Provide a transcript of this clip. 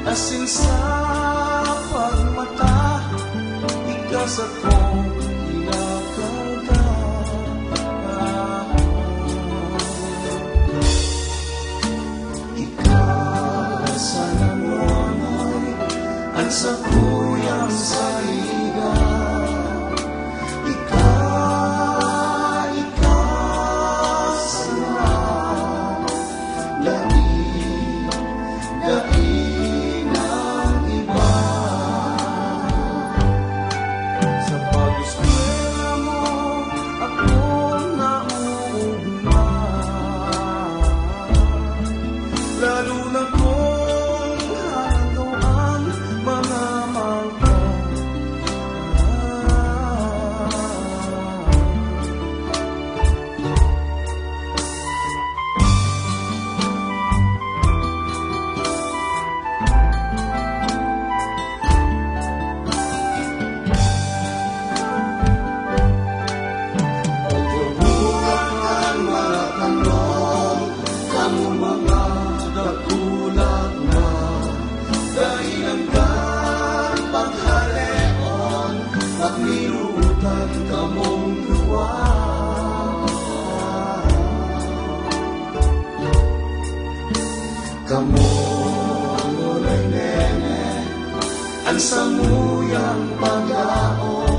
asin sa pagmata, ikas akong kinakarga. Ikas sa nanonay, ang sa kuyang saliga. Lalo na kung hanggang ang mga mangka. Pagbubukan ang mga tanong, kamu mga nagulat na dahilan kang paghaleon at nilutan kamong luwa. Kamu ngunay nene ang samuyang paglaon.